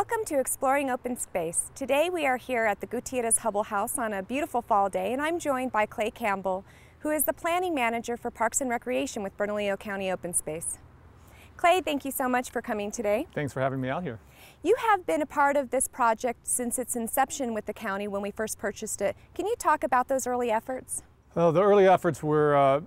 Welcome to Exploring Open Space. Today we are here at the Gutierrez Hubbel House on a beautiful fall day, and I'm joined by Clay Campbell, who is the Planning Manager for Parks and Recreation with Bernalillo County Open Space. Clay, thank you so much for coming today. Thanks for having me out here. You have been a part of this project since its inception with the county when we first purchased it. Can you talk about those early efforts? Well, the early efforts were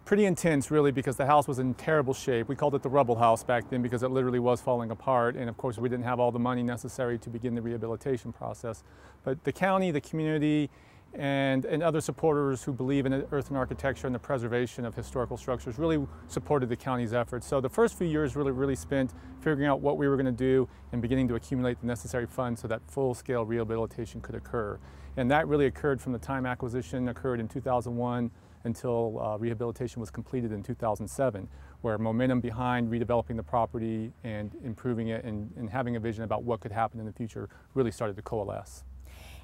pretty intense, really, because the house was in terrible shape. We called it the rubble house back then because it literally was falling apart, and of course we didn't have all the money necessary to begin the rehabilitation process. But the county, the community, and other supporters who believe in earth and architecture and the preservation of historical structures really supported the county's efforts. So the first few years really spent figuring out what we were going to do and beginning to accumulate the necessary funds so that full-scale rehabilitation could occur. And that really occurred from the time acquisition occurred in 2001 until rehabilitation was completed in 2007, where momentum behind redeveloping the property and improving it and having a vision about what could happen in the future really started to coalesce.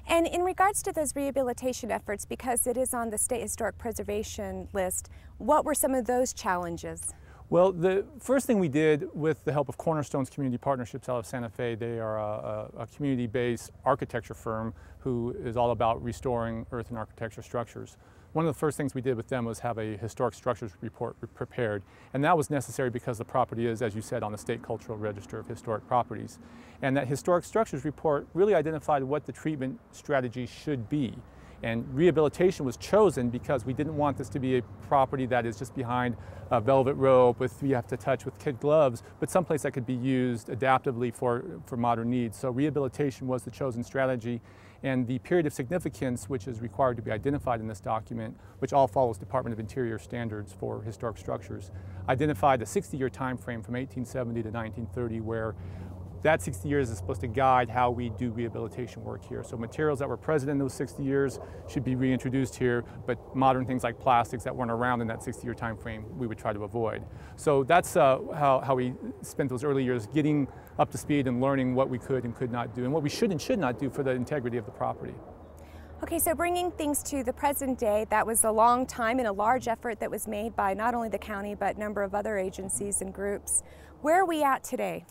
And in regards to those rehabilitation efforts, because it is on the State Historic Preservation list, what were some of those challenges? Well, the first thing we did with the help of Cornerstone's Community Partnerships out of Santa Fe, they are a community-based architecture firm who is all about restoring earth and architecture structures. One of the first things we did with them was have a historic structures report prepared, and that was necessary because the property is, as you said, on the State Cultural Register of Historic Properties. And that historic structures report really identified what the treatment strategy should be. And rehabilitation was chosen because we didn't want this to be a property that is just behind a velvet rope with you have to touch with kid gloves, but someplace that could be used adaptively for modern needs. So rehabilitation was the chosen strategy, and the period of significance which is required to be identified in this document, which all follows Department of Interior standards for historic structures, identified a 60-year time frame from 1870 to 1930 where that 60 years is supposed to guide how we do rehabilitation work here. So materials that were present in those 60 years should be reintroduced here, but modern things like plastics that weren't around in that 60-year time frame we would try to avoid. So that's how we spent those early years getting up to speed and learning what we could and could not do and what we should and should not do for the integrity of the property. Okay, so bringing things to the present day, that was a long time and a large effort that was made by not only the county but a number of other agencies and groups. Where are we at today?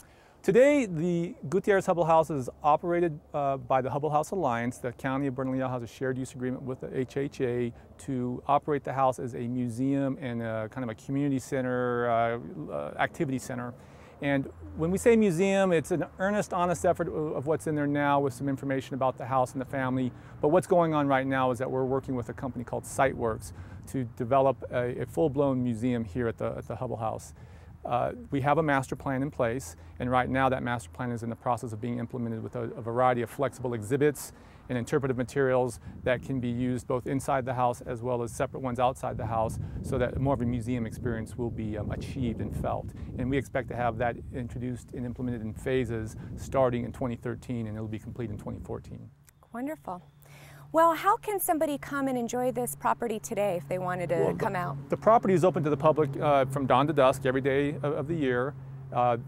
Today, the Gutierrez Hubbel House is operated by the Hubbel House Alliance. The County of Bernalillo has a shared use agreement with the HHA to operate the house as a museum and a kind of a community center, activity center. And when we say museum, it's an earnest, honest effort of what's in there now with some information about the house and the family. But what's going on right now is that we're working with a company called SiteWorks to develop a full-blown museum here at the Hubbel House. We have a master plan in place, and right now that master plan is in the process of being implemented with a variety of flexible exhibits and interpretive materials that can be used both inside the house as well as separate ones outside the house so that more of a museum experience will be achieved and felt. And we expect to have that introduced and implemented in phases starting in 2013, and it'll be complete in 2014. Wonderful. Well, how can somebody come and enjoy this property today if they wanted to come out? The property is open to the public from dawn to dusk every day of the year.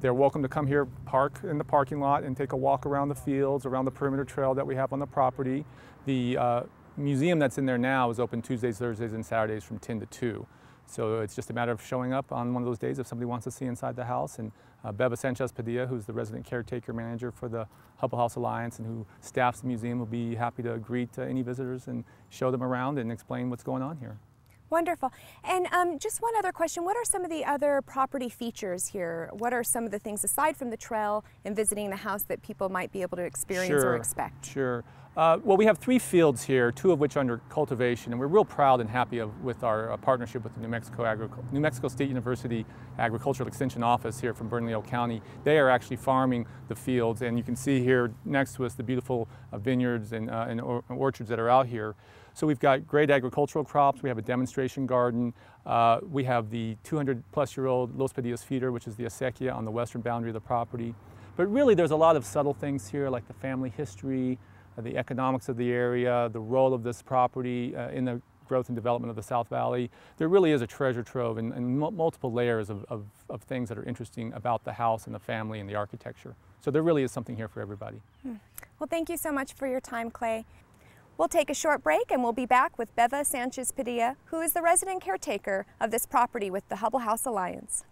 They're welcome to come here, park in the parking lot, and take a walk around the fields, around the perimeter trail that we have on the property. The museum that's in there now is open Tuesdays, Thursdays, and Saturdays from 10 to 2. So it's just a matter of showing up on one of those days if somebody wants to see inside the house. And Beva Sanchez-Padilla, who's the resident caretaker manager for the Hubbel House Alliance and who staffs the museum, will be happy to greet any visitors and show them around and explain what's going on here. Wonderful. And just one other question. What are some of the other property features here? What are some of the things aside from the trail and visiting the house that people might be able to experience or expect? Sure. Well, we have 3 fields here, 2 of which are under cultivation, and we're real proud and happy with our partnership with the New Mexico State University Agricultural Extension Office here from Bernalillo County. They are actually farming the fields, and you can see here next to us the beautiful vineyards and orchards that are out here. So we've got great agricultural crops, we have a demonstration garden, we have the 200-plus-year-old Los Padillas feeder, which is the acequia on the western boundary of the property. But really there's a lot of subtle things here like the family history, the economics of the area, the role of this property in the growth and development of the South Valley. There really is a treasure trove and multiple layers of things that are interesting about the house and the family and the architecture. So there really is something here for everybody. Well, thank you so much for your time, Clay. We'll take a short break and we'll be back with Beva Sanchez-Padilla, who is the resident caretaker of this property with the Hubbel House Alliance.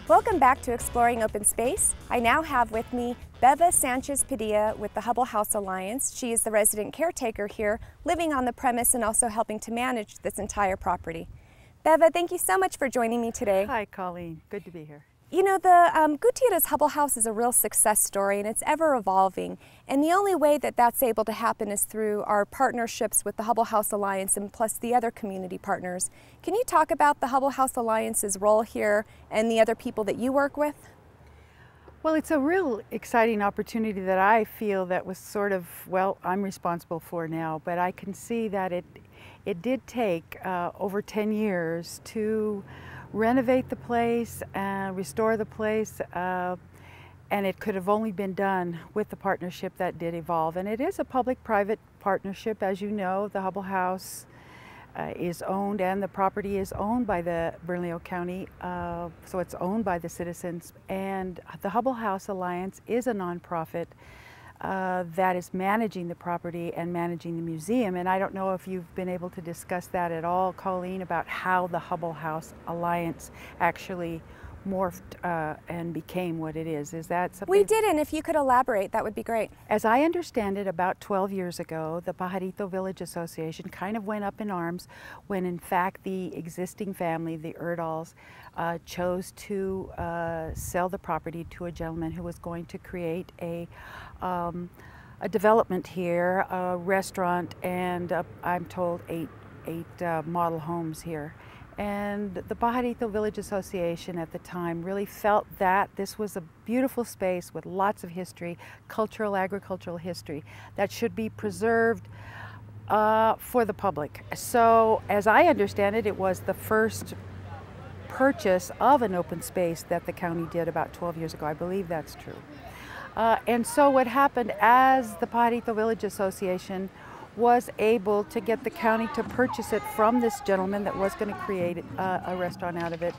Welcome back to Exploring Open Space. I now have with me Beva Sanchez Padilla with the Hubble House Alliance. She is the resident caretaker here, living on the premise and also helping to manage this entire property. Beva, thank you so much for joining me today. Hi, Colleen. Good to be here. You know, the Gutierrez Hubble House is a real success story, and it's ever evolving. And the only way that that's able to happen is through our partnerships with the Hubble House Alliance and plus the other community partners. Can you talk about the Hubble House Alliance's role here and the other people that you work with? Well, it's a real exciting opportunity that I feel that was sort of, well, I'm responsible for now, but I can see that it did take over 10 years to renovate the place and restore the place, and it could have only been done with the partnership that did evolve. And it is a public-private partnership. As you know, the Hubble House is owned, and the property is owned by the Bernalillo County, so it's owned by the citizens. And the Hubble House Alliance is a nonprofit that is managing the property and managing the museum. And I don't know if you've been able to discuss that at all, Colleen, about how the Hubble House Alliance actually morphed and became what it is. Is that something? We didn't. If you could elaborate, that would be great. As I understand it, about 12 years ago, the Pajarito Village Association kind of went up in arms when, in fact, the existing family, the Erdals, chose to sell the property to a gentleman who was going to create a development here, a restaurant, and I'm told eight model homes here. And the Pajarito Village Association at the time really felt that this was a beautiful space with lots of history, cultural, agricultural history, that should be preserved for the public. So, as I understand it, it was the first purchase of an open space that the county did about 12 years ago. I believe that's true. And so what happened, as the Pajarito Village Association was able to get the county to purchase it from this gentleman that was going to create a restaurant out of it,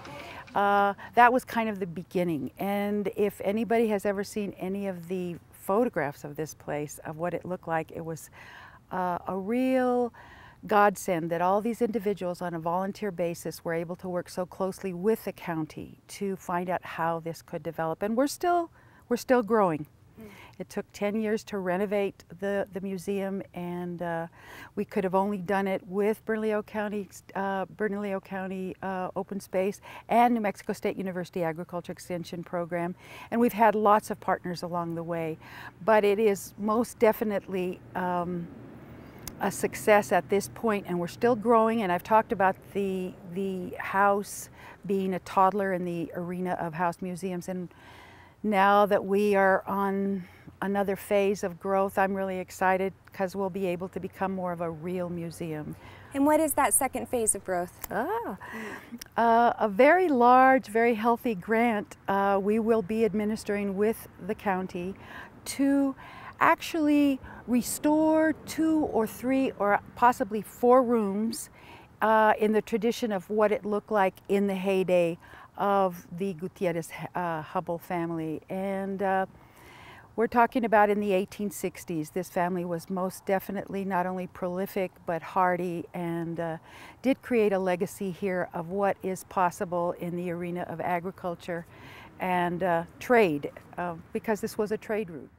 that was kind of the beginning. And if anybody has ever seen any of the photographs of this place, of what it looked like, it was a real godsend that all these individuals on a volunteer basis were able to work so closely with the county to find out how this could develop. And we're still growing. It took 10 years to renovate the museum, and we could have only done it with Bernalillo County Open Space and New Mexico State University Agriculture Extension Program. And we've had lots of partners along the way. But it is most definitely a success at this point, and we're still growing. And I've talked about the house being a toddler in the arena of house museums. And now that we are on another phase of growth, I'm really excited because we'll be able to become more of a real museum. And what is that second phase of growth? A very large, very healthy grant we will be administering with the county to actually restore 2 or 3 or possibly 4 rooms in the tradition of what it looked like in the heyday of the Gutierrez Hubbel family. And we're talking about in the 1860s. This family was most definitely not only prolific but hardy, and did create a legacy here of what is possible in the arena of agriculture and trade, because this was a trade route.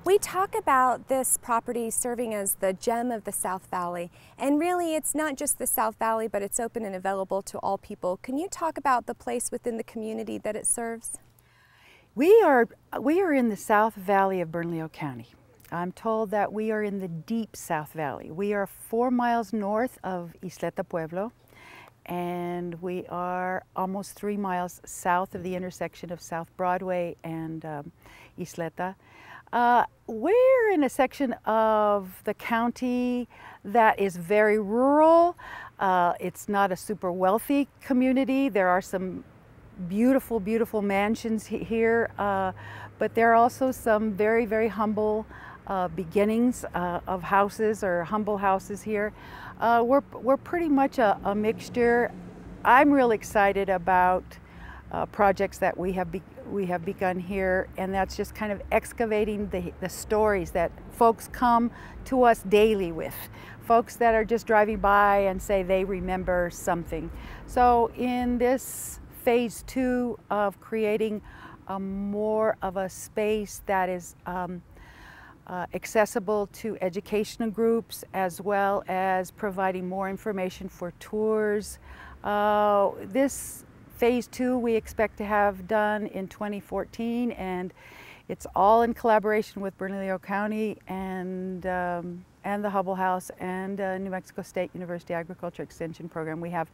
We talk about this property serving as the gem of the South Valley, and really it's not just the South Valley, but it's open and available to all people. Can you talk about the place within the community that it serves? We are in the South Valley of Bernalillo County. I'm told that we are in the deep South Valley. We are 4 miles north of Isleta Pueblo, and we are almost 3 miles south of the intersection of South Broadway and Isleta. We're in a section of the county that is very rural. It's not a super wealthy community. There are some beautiful, beautiful mansions here, but there are also some very, very humble beginnings of houses, or humble houses here. We're pretty much a mixture. I'm real excited about projects that we have begun here, and that's just kind of excavating the stories that folks come to us daily with. Folks that are just driving by and say they remember something. So in this phase 2 of creating more of a space that is accessible to educational groups, as well as providing more information for tours. This phase 2 we expect to have done in 2014, and it's all in collaboration with Bernalillo County and the Hubbel House and New Mexico State University Agriculture Extension Program. We have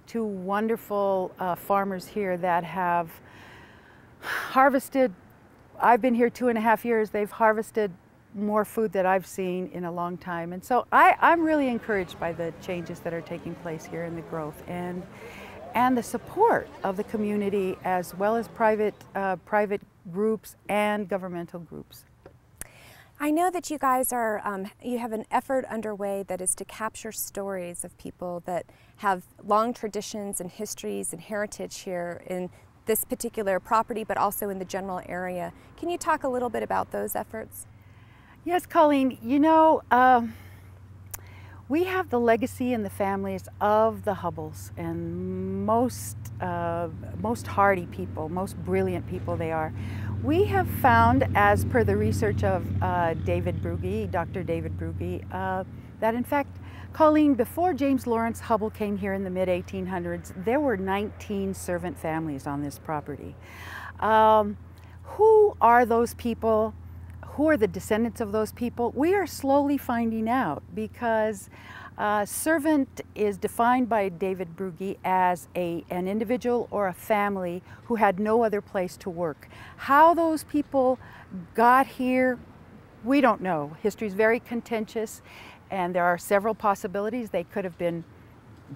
2 wonderful farmers here that have harvested. I've been here 2.5 years. They've harvested more food that I've seen in a long time. And so I'm really encouraged by the changes that are taking place here in the growth and the support of the community, as well as private groups and governmental groups. I know that you guys are, you have an effort underway that is to capture stories of people that have long traditions and histories and heritage here in this particular property, but also in the general area. Can you talk a little bit about those efforts? Yes, Colleen, you know, we have the legacy and the families of the Hubbels, and most hardy people, most brilliant people they are. We have found, as per the research of David Brugge, Dr. David Brugge, that in fact, Colleen, before James Lawrence Hubble came here in the mid-1800s, there were 19 servant families on this property. Who are those people? Who are the descendants of those people? We are slowly finding out, because servant is defined by David Brugge as an individual or a family who had no other place to work. How those people got here, we don't know. History is very contentious, and there are several possibilities. They could have been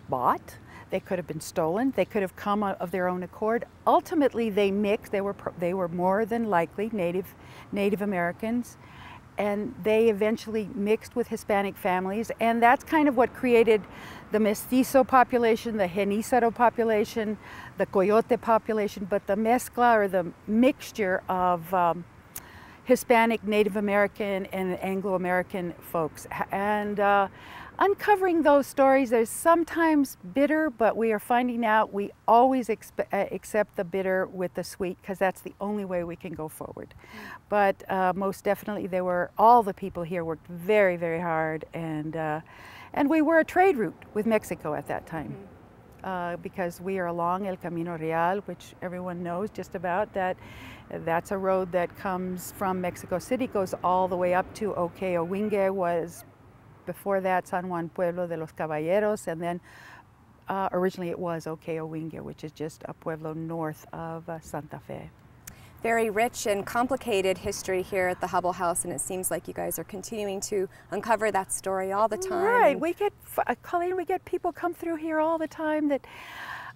bought, they could have been stolen, they could have come of their own accord. Ultimately, they mixed. They were more than likely Native Americans, and they eventually mixed with Hispanic families, and that's kind of what created the mestizo population, the genízaro population, the coyote population. But the mezcla, or the mixture of Hispanic, Native American, and Anglo-American folks, and uncovering those stories is sometimes bitter, but we are finding out we always accept the bitter with the sweet, because that's the only way we can go forward. But most definitely, all the people here worked very, very hard, and we were a trade route with Mexico at that time. Because we are along El Camino Real, which everyone knows just about. That's a road that comes from Mexico City, goes all the way up to Oqueowingue, was before that San Juan Pueblo de los Caballeros, and then originally it was Oqueowingue, which is just a pueblo north of Santa Fe. Very rich and complicated history here at the Hubbel House, and it seems like you guys are continuing to uncover that story all the time. Right, Colleen, we get people come through here all the time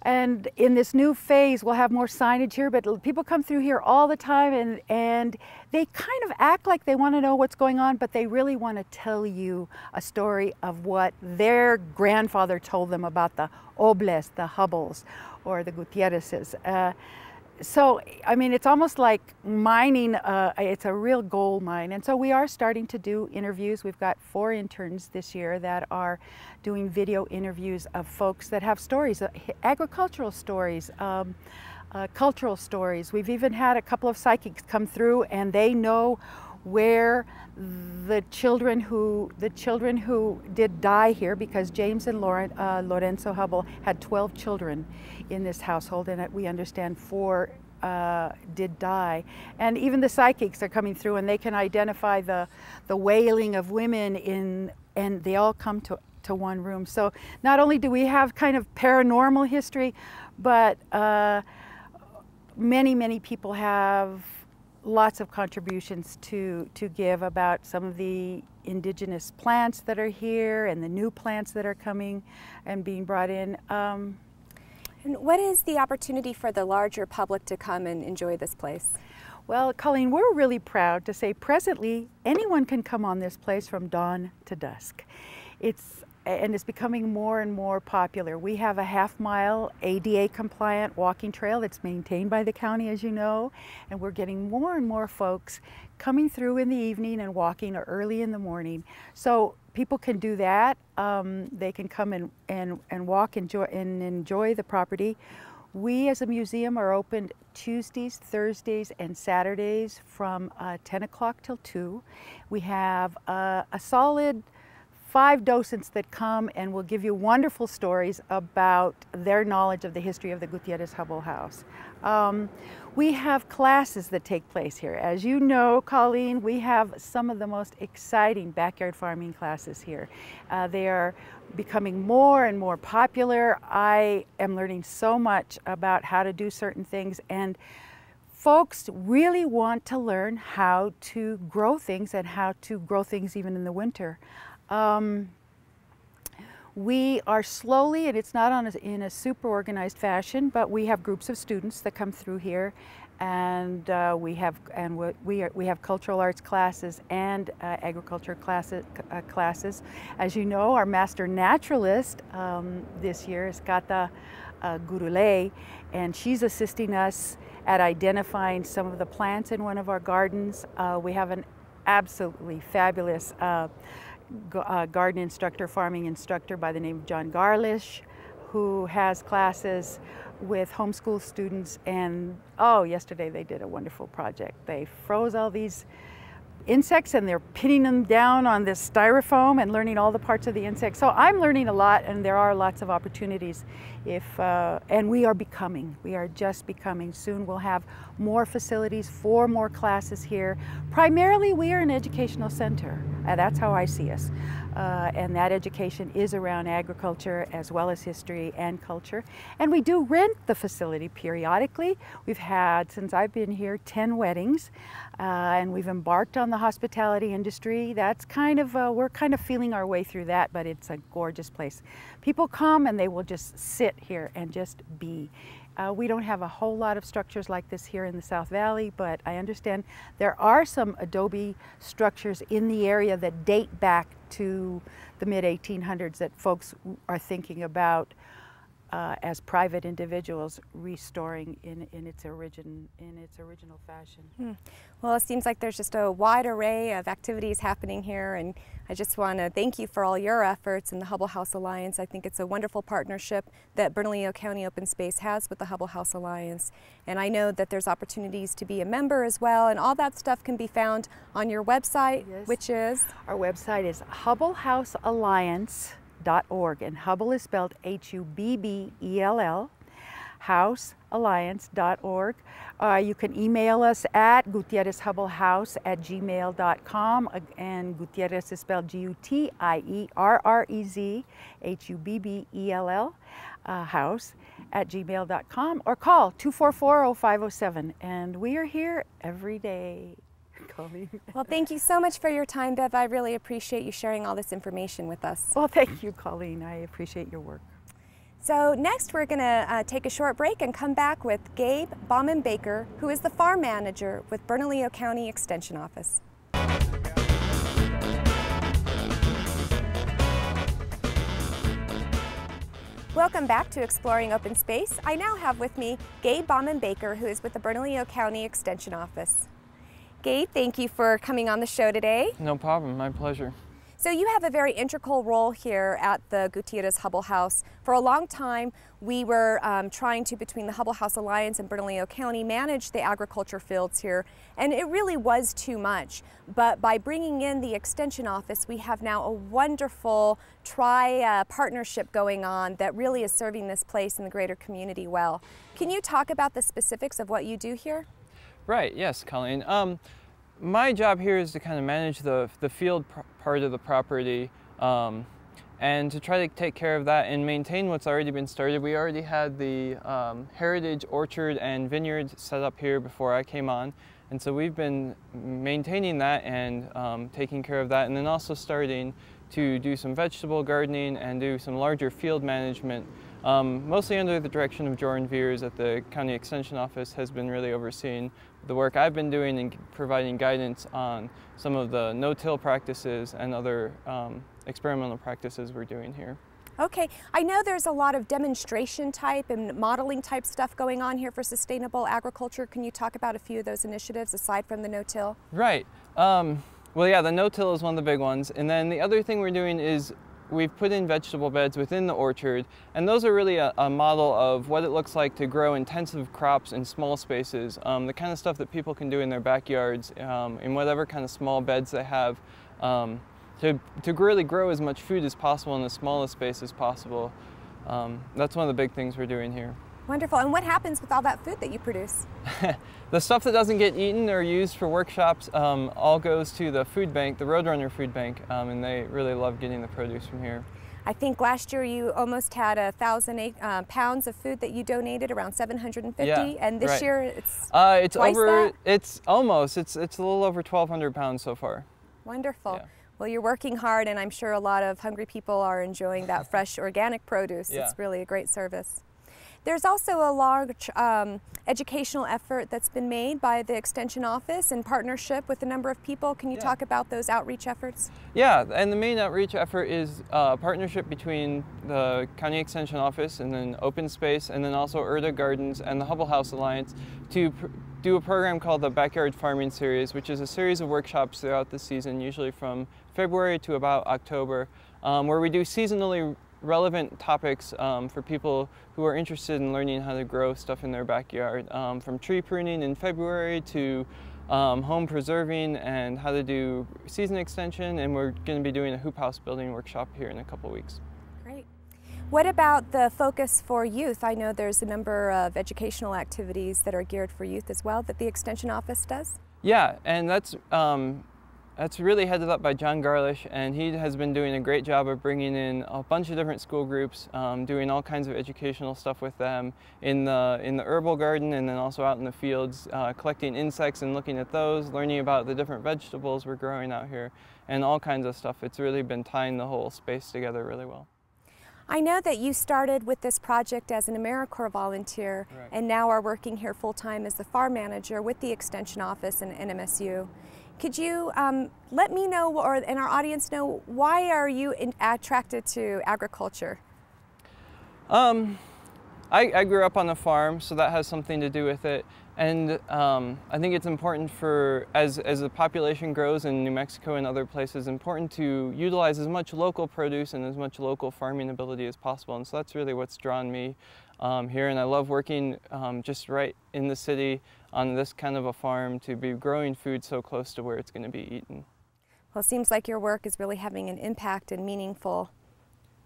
and in this new phase, we'll have more signage here, but people come through here all the time, and they kind of act like they want to know what's going on, but they really want to tell you a story of what their grandfather told them about the Obles, the Hubbels, or the Gutierrezes. So, I mean, it's almost like mining, it's a real gold mine. And so we are starting to do interviews. We've got 4 interns this year that are doing video interviews of folks that have stories, agricultural stories, cultural stories. We've even had a couple of psychics come through, and they know where the children who did die here, because James and Lorenzo Hubbel had 12 children in this household, and we understand 4 did die. And even the psychics are coming through, and they can identify the wailing of women and they all come to one room. So not only do we have kind of paranormal history, but many people have lots of contributions to give about some of the indigenous plants that are here and the new plants that are coming and being brought in. And what is the opportunity for the larger public to come and enjoy this place? Well, Colleen, we're really proud to say presently anyone can come on this place from dawn to dusk. It's becoming more and more popular. We have a half-mile ADA compliant walking trail that's maintained by the county, as you know, and we're getting more and more folks coming through in the evening and walking early in the morning. So people can do that. They can come and walk and enjoy the property. We as a museum are open Tuesdays, Thursdays, and Saturdays from 10 o'clock till 2. We have a solid 5 docents that come and will give you wonderful stories about their knowledge of the history of the Gutierrez Hubbel House. We have classes that take place here. As you know, Colleen, we have some of the most exciting backyard farming classes here. They are becoming more and more popular. I am learning so much about how to do certain things, and folks really want to learn how to grow things and how to grow things even in the winter. We are slowly, and it's not in a super organized fashion, but we have groups of students that come through here, and we have cultural arts classes and agriculture classes. As you know, our master naturalist this year is Kata Gurule, and she's assisting us at identifying some of the plants in one of our gardens. We have an absolutely fabulous garden instructor, farming instructor by the name of John Garlish, who has classes with homeschool students. And yesterday they did a wonderful project. They froze all these insects and they're pinning them down on this styrofoam and learning all the parts of the insect. So I'm learning a lot, and there are lots of opportunities. And we are just becoming. Soon we'll have more facilities, 4 more classes here. Primarily we are an educational center. That's how I see us. And that education is around agriculture as well as history and culture. And we do rent the facility periodically. We've had, since I've been here, 10 weddings, and we've embarked on the hospitality industry. That's kind of, we're kind of feeling our way through that, but it's a gorgeous place. People come and they will just sit here and just be. We don't have a whole lot of structures like this here in the South Valley, but I understand there are some adobe structures in the area that date back to the mid-1800s that folks are thinking about as private individuals restoring in its original fashion. Well, it seems like there's just a wide array of activities happening here, and I just want to thank you for all your efforts in the Hubble House Alliance. I think it's a wonderful partnership that Bernalillo County Open Space has with the Hubble House Alliance, and I know that there's opportunities to be a member as well, and all that stuff can be found on your website, yes. Which is? Our website is HubbleHouseAlliance.org, and Hubble is spelled Hubbell, housealliance.org. You can email us at gutierrezhubblehouse@gmail.com, and Gutierrez is spelled Gutierrezhubbell, house@gmail.com, or call 244-0507, and we are here every day. Well, thank you so much for your time, Bev. I really appreciate you sharing all this information with us. Well, thank you, Colleen. I appreciate your work. So next we're going to take a short break and come back with Gabe Bauman-Baker, who is the farm manager with Bernalillo County Extension Office. Welcome back to Exploring Open Space. I now have with me Gabe Bauman-Baker, who is with the Bernalillo County Extension Office. Gabe, thank you for coming on the show today. No problem, my pleasure. So you have a very integral role here at the Gutierrez Hubbel House. For a long time, we were trying to, between the Hubble House Alliance and Bernalillo County, manage the agriculture fields here, and it really was too much. But by bringing in the Extension Office, we have now a wonderful partnership going on that really is serving this place and the greater community well. Can you talk about the specifics of what you do here? Right, yes, Colleen. My job here is to kind of manage the field part of the property and to try to take care of that and maintain what's already been started. We already had the heritage orchard and vineyard set up here before I came on, and so we've been maintaining that and taking care of that, and then also starting to do some vegetable gardening and do some larger field management. Mostly under the direction of Jordan Veers at the County Extension Office has been really overseeing the work I've been doing and providing guidance on some of the no-till practices and other experimental practices we're doing here. Okay, I know there's a lot of demonstration type and modeling type stuff going on here for sustainable agriculture. Can you talk about a few of those initiatives aside from the no-till? Right. Well, yeah, the no-till is one of the big ones. And then the other thing we're doing is we've put in vegetable beds within the orchard, and those are really a model of what it looks like to grow intensive crops in small spaces, the kind of stuff that people can do in their backyards, in whatever kind of small beds they have, to really grow as much food as possible in the smallest space as possible. That's one of the big things we're doing here. Wonderful. And what happens with all that food that you produce? The stuff that doesn't get eaten or used for workshops all goes to the food bank, the Roadrunner food bank, and they really love getting the produce from here. I think last year you almost had 1,000 pounds of food that you donated, around 750, yeah, and this right. year it's twice over. That? It's almost. It's a little over 1,200 pounds so far. Wonderful. Yeah. Well, you're working hard, and I'm sure a lot of hungry people are enjoying that fresh organic produce. Yeah. It's really a great service. There's also a large educational effort that's been made by the Extension Office in partnership with a number of people. Can you talk about those outreach efforts? Yeah, and the main outreach effort is a partnership between the County Extension Office and then Open Space and then also Erda Gardens and the Hubble House Alliance to do a program called the Backyard Farming Series, which is a series of workshops throughout the season, usually from February to about October, where we do seasonally relevant topics for people who are interested in learning how to grow stuff in their backyard, from tree pruning in February to home preserving and how to do season extension, and we're going to be doing a hoop house building workshop here in a couple weeks. Great. What about the focus for youth? I know there's a number of educational activities that are geared for youth as well that the Extension Office does. Yeah, and that's really headed up by John Garlish, and he has been doing a great job of bringing in a bunch of different school groups, doing all kinds of educational stuff with them in the herbal garden and then also out in the fields, collecting insects and looking at those, learning about the different vegetables we're growing out here, and all kinds of stuff. It's really been tying the whole space together really well. I know that you started with this project as an AmeriCorps volunteer, right, and now are working here full-time as the farm manager with the Extension Office and NMSU. Could you let me know, and our audience know, why are you attracted to agriculture? I grew up on a farm, so that has something to do with it. And I think it's important for, as the population grows in New Mexico and other places, important to utilize as much local produce and as much local farming ability as possible. And so that's really what's drawn me here. And I love working just right in the city on this kind of a farm, to be growing food so close to where it's going to be eaten. Well, it seems like your work is really having an impact and meaningful.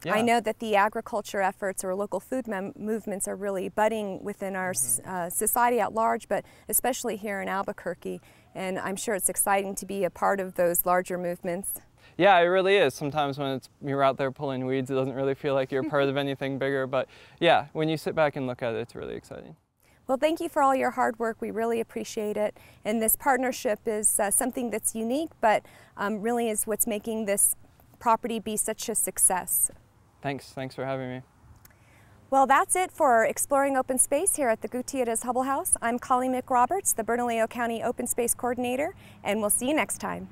Yeah. I know that the agriculture efforts or local food movements are really budding within our society at large, but especially here in Albuquerque, and I'm sure it's exciting to be a part of those larger movements. Yeah, it really is. Sometimes when you're out there pulling weeds, it doesn't really feel like you're part of anything bigger, but yeah, when you sit back and look at it, it's really exciting. Well, thank you for all your hard work. We really appreciate it. And this partnership is something that's unique, but really is what's making this property be such a success. Thanks for having me. Well, that's it for Exploring Open Space here at the Gutierrez Hubble House. I'm Colleen McRoberts, the Bernalillo County Open Space Coordinator, and we'll see you next time.